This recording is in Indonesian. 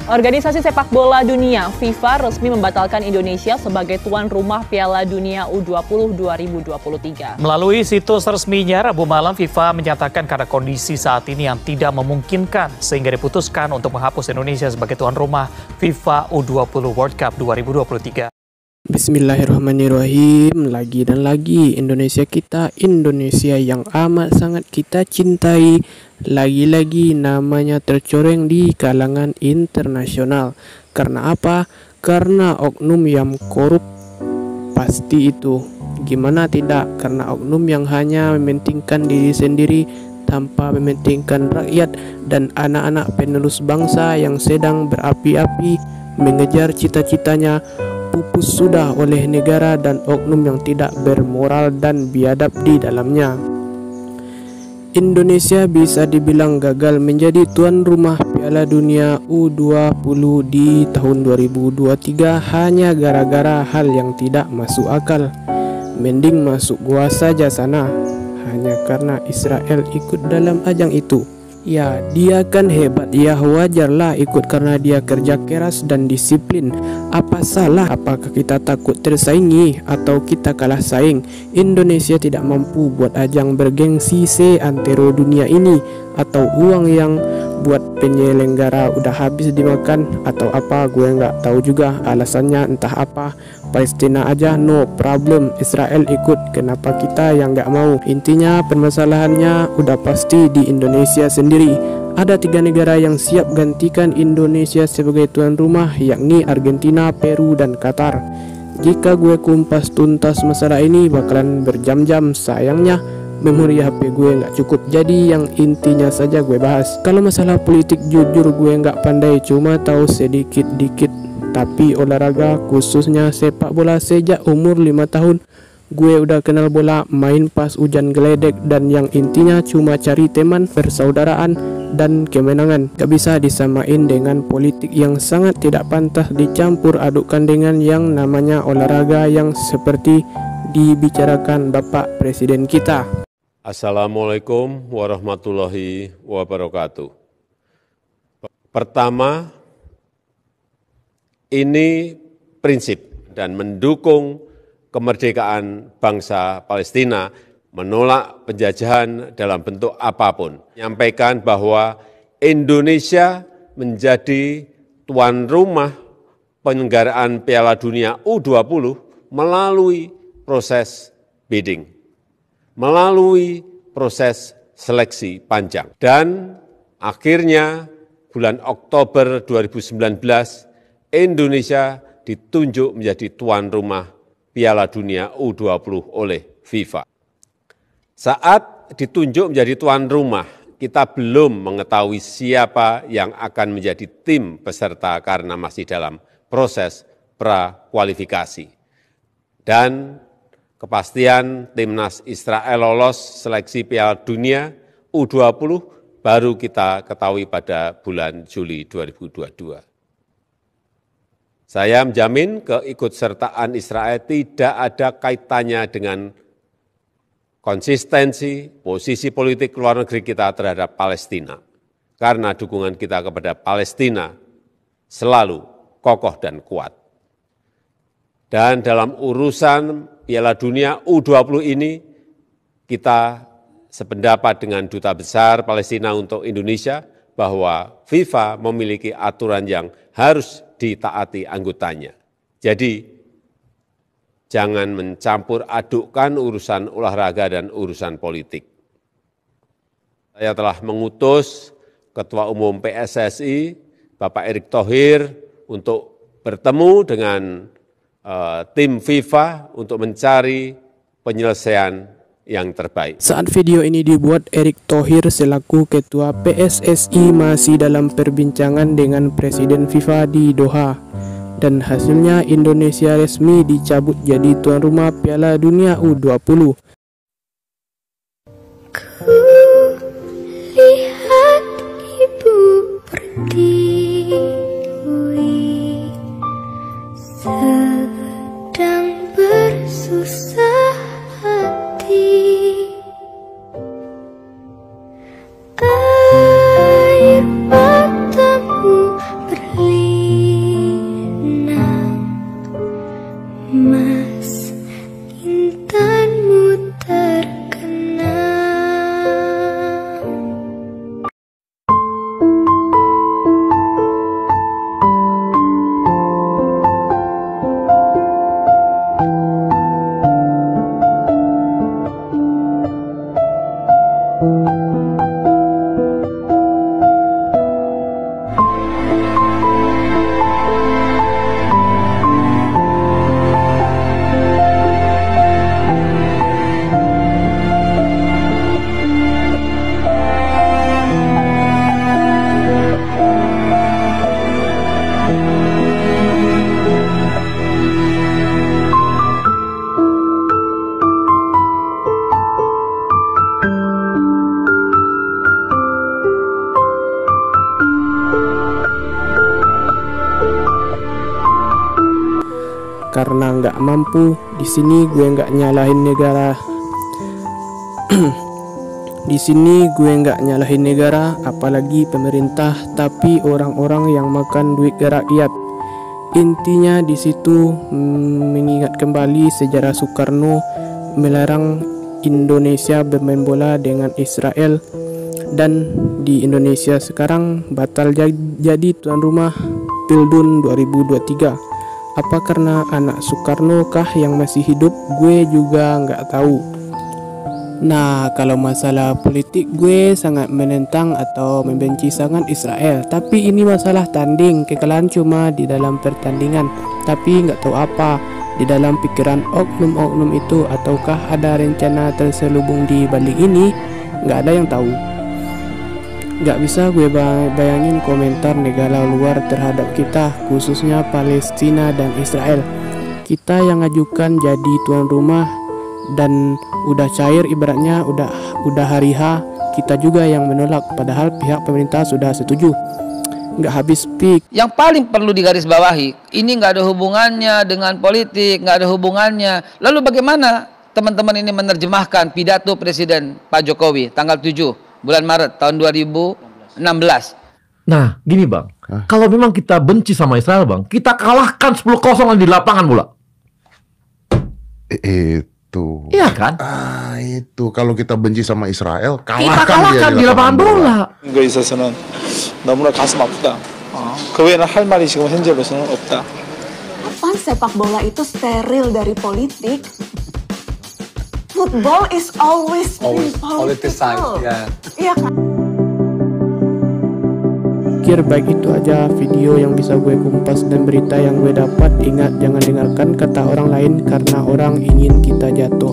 Organisasi sepak bola dunia FIFA resmi membatalkan Indonesia sebagai tuan rumah Piala Dunia U20 2023. Melalui situs resminya Rabu malam, FIFA menyatakan karena kondisi saat ini yang tidak memungkinkan sehingga diputuskan untuk menghapus Indonesia sebagai tuan rumah FIFA U20 World Cup 2023. Bismillahirrahmanirrahim. Lagi dan lagi Indonesia kita, Indonesia yang amat sangat kita cintai, lagi-lagi namanya tercoreng di kalangan internasional. Karena apa? Karena oknum yang korup. Pasti itu. Gimana tidak? Karena oknum yang hanya mementingkan diri sendiri tanpa mementingkan rakyat dan anak-anak penerus bangsa yang sedang berapi-api mengejar cita-citanya, pupus sudah oleh negara dan oknum yang tidak bermoral dan biadab di dalamnya. Indonesia bisa dibilang gagal menjadi tuan rumah Piala Dunia U20 di tahun 2023 hanya gara-gara hal yang tidak masuk akal. Mending masuk gua saja sana, hanya karena Israel ikut dalam ajang itu. Ya, dia kan hebat, ya wajarlah ikut karena dia kerja keras dan disiplin. Apa salah? Apakah kita takut tersaingi atau kita kalah saing? Indonesia tidak mampu buat ajang bergengsi seantero dunia ini, atau uang yang buat penyelenggara udah habis dimakan atau apa, gue nggak tahu juga alasannya entah apa. Palestina aja no problem, Israel ikut, kenapa kita yang nggak mau? Intinya permasalahannya udah pasti di Indonesia sendiri. Ada 3 negara yang siap gantikan Indonesia sebagai tuan rumah, yakni Argentina, Peru, dan Qatar. Jika gue kumpas tuntas masalah ini bakalan berjam-jam, sayangnya memori HP gue nggak cukup, jadi yang intinya saja gue bahas. Kalau masalah politik jujur gue nggak pandai, cuma tahu sedikit-dikit. Tapi olahraga khususnya sepak bola sejak umur 5 tahun gue udah kenal bola, main pas hujan geledek, dan yang intinya cuma cari teman, persaudaraan, dan kemenangan. Gak bisa disamain dengan politik yang sangat tidak pantas dicampur adukkan dengan yang namanya olahraga yang seperti dibicarakan Bapak Presiden kita. Assalamualaikum warahmatullahi wabarakatuh. Pertama, ini prinsip dan mendukung kemerdekaan bangsa Palestina, menolak penjajahan dalam bentuk apapun. Menyampaikan bahwa Indonesia menjadi tuan rumah penyelenggaraan Piala Dunia U20 melalui proses bidding, melalui proses seleksi panjang. Dan akhirnya bulan Oktober 2019, Indonesia ditunjuk menjadi tuan rumah Piala Dunia U20 oleh FIFA. Saat ditunjuk menjadi tuan rumah, kita belum mengetahui siapa yang akan menjadi tim peserta karena masih dalam proses prakualifikasi. Dan kepastian timnas Israel lolos seleksi Piala Dunia U20 baru kita ketahui pada bulan Juli 2022. Saya menjamin keikutsertaan Israel tidak ada kaitannya dengan konsistensi posisi politik luar negeri kita terhadap Palestina, karena dukungan kita kepada Palestina selalu kokoh dan kuat. Dan dalam urusan Piala Dunia U20 ini, kita sependapat dengan Duta Besar Palestina untuk Indonesia bahwa FIFA memiliki aturan yang harus ditaati anggotanya. Jadi, jangan mencampur adukkan urusan olahraga dan urusan politik. Saya telah mengutus Ketua Umum PSSI, Bapak Erick Thohir, untuk bertemu dengan tim FIFA untuk mencari penyelesaian yang terbaik. Saat video ini dibuat, Erick Thohir selaku Ketua PSSI masih dalam perbincangan dengan Presiden FIFA di Doha. Dan hasilnya Indonesia resmi dicabut jadi tuan rumah Piala Dunia U20. Ku lihat ibu pertiwi sedang bersusah hati. Air matamu berlinang karena nggak mampu. Di sini gue nggak nyalahin negara. Di sini gue nggak nyalahin negara, apalagi pemerintah, tapi orang-orang yang makan duit rakyat. Intinya di situ mengingat kembali sejarah Soekarno melarang Indonesia bermain bola dengan Israel, dan di Indonesia sekarang batal jadi tuan rumah Pildun 2023. Apa karena anak Soekarno kah yang masih hidup? Gue juga nggak tahu. Nah, kalau masalah politik gue sangat menentang atau membenci sangat Israel. Tapi ini masalah tanding, kekalahan cuma di dalam pertandingan. Tapi nggak tahu apa di dalam pikiran oknum-oknum itu, ataukah ada rencana terselubung di balik ini? Nggak ada yang tahu. Nggak bisa gue bayangin komentar negara luar terhadap kita, khususnya Palestina dan Israel. Kita yang ngajukan jadi tuan rumah dan udah cair, ibaratnya udah hari H, kita juga yang menolak, padahal pihak pemerintah sudah setuju. Nggak habis pik. Yang paling perlu digarisbawahi, ini nggak ada hubungannya dengan politik, nggak ada hubungannya. Lalu bagaimana teman-teman ini menerjemahkan pidato Presiden Pak Jokowi tanggal 7 bulan Maret tahun 2016? Nah, gini Bang, kalau memang kita benci sama Israel Bang, kita kalahkan 10-0 di lapangan bola. Itu. Iya kan? Itu kalau kita benci sama Israel, Kita kalahkan di lapangan bola. 거 있어서는 너무나 가슴 아프다. 그 외에는 할 말이 지금 현재로서는 없다. Kapan sepak bola itu steril dari politik? Football is always political. Iya kan? Baik, itu aja video yang bisa gue kumpas dan berita yang gue dapat. Ingat, jangan dengarkan kata orang lain karena orang ingin kita jatuh.